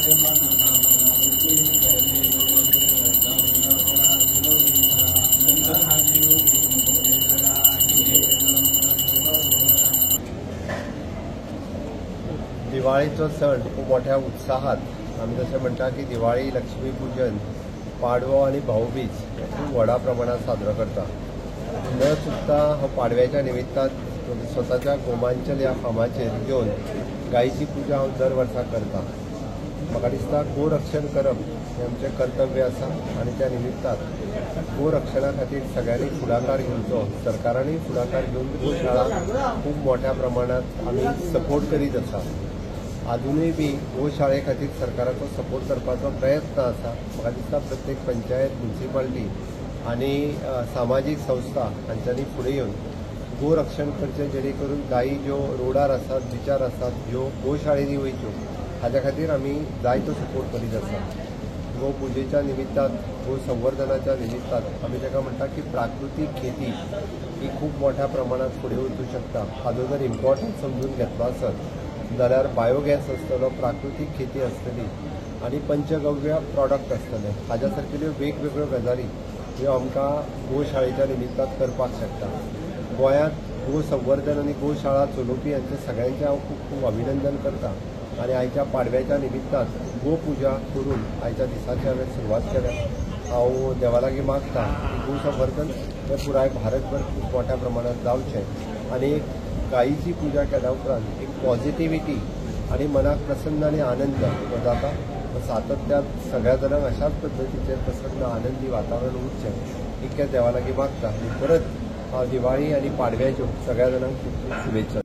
दिवाळीचो सण खूप मोठ्या उत्साहात आम्ही जसे म्हणता की दिवाळी लक्ष्मीपूजन पाडवो आणि भाऊबीज खूप व्हडा प्रमाणात साजरो करता। न चुकता हो पाडव्याच्या निमित्तान स्वताच्या गोमांचल ह्या फामाचेर घेवन गायची पूजा हांव दर वर्सा करता। म्हाका दिसता गोरक्षण करप हें आमचें कर्तव्य आसा आनी त्या निमित्तान गोरक्षणा खातीर सगळ्यांनी फुडाकार घेवचो। सरकारानूय फुडाकार घेवन गोशाळा खूप मोठ्या प्रमाणात आमी सपोर्ट करीत आसा। अजूनय बी गोशाळे खातीर सरकाराचो सपोर्ट करपाचो प्रयत्न आसा। म्हाका दिसता प्रत्येक पंचायत म्युनिसिपालिटी आनी सामाजीक संस्था हांच्यांनी फुडें येवन गोरक्षण करचें, जेणे करून गायी ज्यो रोडार आसात, बिचार आसात, ज्यो गोशाळेनी वयच्यो हाच्या खातीर आमी जायतो सपोर्ट करीत आसा। गो पुजेच्या निमित्तान, गो संवर्धनाच्या निमित्तान आमी ताका म्हणटा की प्राकृतीक खेती ही खूप मोठ्या प्रमाणात फुडें वचूंक शकता। हाजो जर इम्पॉर्टन्स समजून घेतलो आसत जाल्यार बायोगॅस आसतलो, प्राकृतीक खेती आसतली आनी पंचगव्य प्रॉडक्ट आसतले। हाज्या सारकेल्यो वेगवेगळ्यो गजाली ह्यो आमकां गोशाळेच्या निमित्तान करपाक शकता। गोंयांत गो संवर्धन आनी गोशाळा चलोवपी हांचे सगळ्यांचे हांव खूब खूब अभिनंदन करता आनी आयच्या पाडव्याच्या निमित्तान गोपुजा करून आयच्या दिसाची हांवें सुरवात केल्या। हांव देवा लागीं मागता की गो संवर्धन हें पुराय भारतभर खूब मोठ्या प्रमाणात जावचें आनी गायीची पूजा केल्या उपरांत एक पॉझिटिव्हिटी आनी मनाक प्रसन्न आनी आनंद हो जाता। सातत्यान सगळ्या जाणांक अशाच पद्दतीचें प्रसन्न आनंदी वातावरण उरचें इतकें देवा लागीं मागता आनी परत दिवाळी आनी पाडव्याच्यो सगळ्या जाणांक खूब खूब शुभेच्छा।